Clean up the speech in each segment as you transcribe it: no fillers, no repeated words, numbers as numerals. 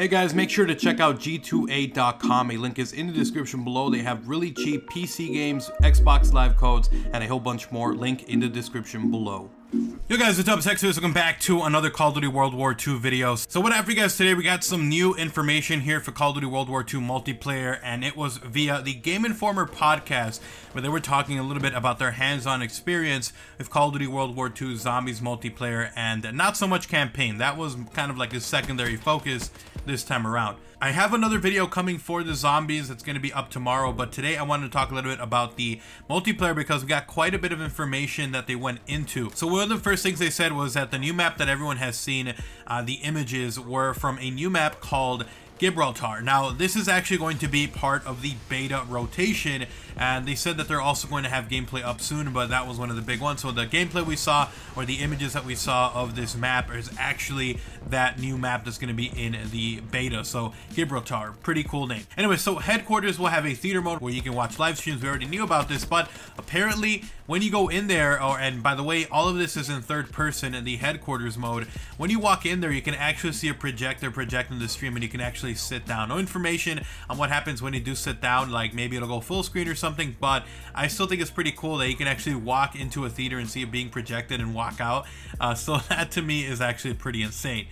Hey guys, make sure to check out G2A.com. A link is in the description below. They have really cheap PC games, Xbox Live codes, and a whole bunch more. Link in the description below. Yo guys, what's up? It's XRAYZ. Welcome back to another Call of Duty World War II video. So what I have for you guys today, we got some new information here for Call of Duty World War II multiplayer, and it was via the Game Informer podcast, where they were talking a little bit about their hands-on experience with Call of Duty World War II Zombies multiplayer, and not so much campaign. That was kind of like a secondary focus this time around. I have another video coming for the zombies that's going to be up tomorrow, but today I wanted to talk a little bit about the multiplayer because we got quite a bit of information that they went into. So one of the first things they said was that the new map that everyone has seen, the images were from a new map called Gibraltar. Now, this is actually going to be part of the beta rotation, and they said that they're also going to have gameplay up soon, but that was one of the big ones. So the gameplay we saw, or the images that we saw of this map, is actually that new map that's going to be in the beta. So Gibraltar, pretty cool name. Anyway, so headquarters will have a theater mode where you can watch live streams. We already knew about this, but apparently when you go in there, and by the way, all of this is in third person in the headquarters mode. When you walk in there, you can actually see a projector projecting the stream, and you can actually sit down. No information on what happens when you do sit down, like maybe it'll go full screen or something, but I still think it's pretty cool that you can actually walk into a theater and see it being projected and walk out. So that to me is actually pretty insane.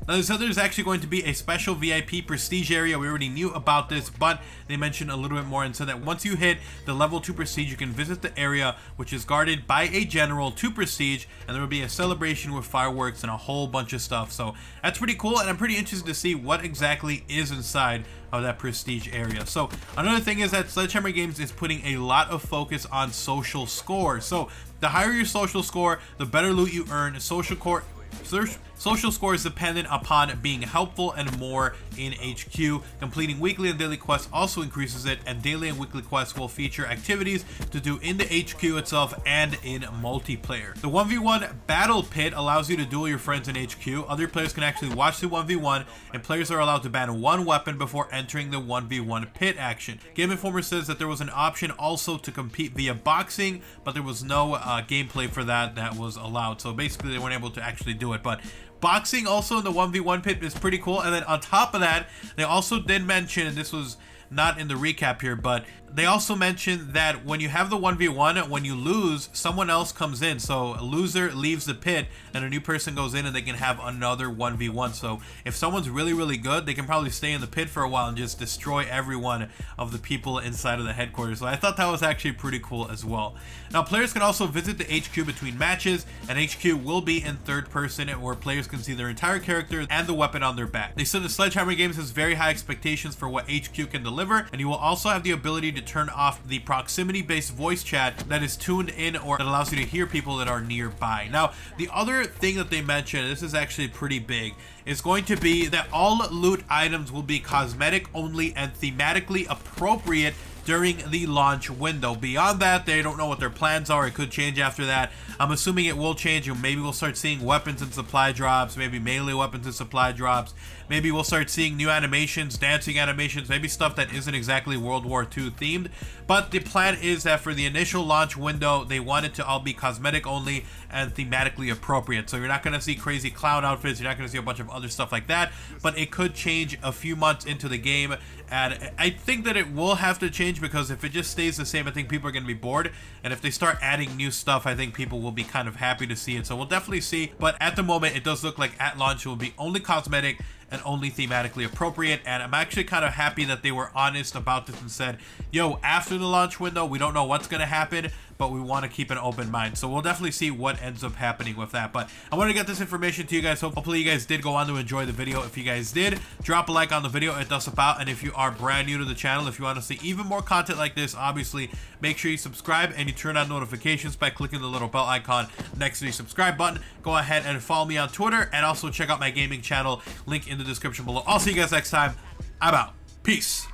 Now, there's actually going to be a special VIP prestige area. We already knew about this, but they mentioned a little bit more and said that once you hit the level 2 prestige, you can visit the area, which is guarded by a general to prestige, and there will be a celebration with fireworks and a whole bunch of stuff. So that's pretty cool, and I'm pretty interested to see what exactly is inside of that prestige area. So another thing is that Sledgehammer Games is putting a lot of focus on social score. So the higher your social score, the better loot you earn. Social score is dependent upon being helpful and more in HQ. Completing weekly and daily quests also increases it, and daily and weekly quests will feature activities to do in the HQ itself and in multiplayer. The 1v1 battle pit allows you to duel your friends in HQ. Other players can actually watch the 1v1, and players are allowed to ban one weapon before entering the 1v1 pit action. Game Informer says that there was an option also to compete via boxing, but there was no gameplay for that was allowed. So basically they weren't able to actually do it, but boxing also in the 1v1 pit is pretty cool. And then on top of that, they also did mention, and this was not in the recap here, but they also mentioned that when you have the 1v1, when you lose, someone else comes in. So a loser leaves the pit and a new person goes in, and they can have another 1v1. So if someone's really good, they can probably stay in the pit for a while and just destroy every one of the people inside of the headquarters. So I thought that was actually pretty cool as well. Now, players can also visit the HQ between matches, and HQ will be in third person, where players can see their entire character and the weapon on their back. They said the Sledgehammer Games has very high expectations for what HQ can deliver, and you will also have the ability to turn off the proximity-based voice chat that is tuned in, or that allows you to hear people that are nearby. Now, the other thing that they mentioned, this is actually pretty big, is going to be that all loot items will be cosmetic only and thematically appropriate during the launch window. Beyond that, they don't know what their plans are. It could change after that. I'm assuming it will change, and maybe we'll start seeing weapons and supply drops, maybe melee weapons and supply drops. Maybe we'll start seeing new animations, dancing animations, maybe stuff that isn't exactly World War II themed. But the plan is that for the initial launch window, they want it to all be cosmetic only and thematically appropriate. So you're not going to see crazy clown outfits, you're not going to see a bunch of other stuff like that, but it could change a few months into the game. And I think that it will have to change, because if it just stays the same, I think people are going to be bored. And if they start adding new stuff, I think people will be kind of happy to see it. So we'll definitely see. But at the moment, it does look like at launch it will be only cosmetic and only thematically appropriate. And I'm actually kind of happy that they were honest about this and said, yo, after the launch window, we don't know what's going to happen, but we want to keep an open mind. So we'll definitely see what ends up happening with that. But I want to get this information to you guys. Hopefully you guys did go on to enjoy the video. If you guys did, drop a like on the video. It does help out. And if you are brand new to the channel, if you want to see even more content like this, obviously make sure you subscribe and you turn on notifications by clicking the little bell icon next to the subscribe button. Go ahead and follow me on Twitter, and also check out my gaming channel, link in the description below. I'll see you guys next time. I'm out. Peace.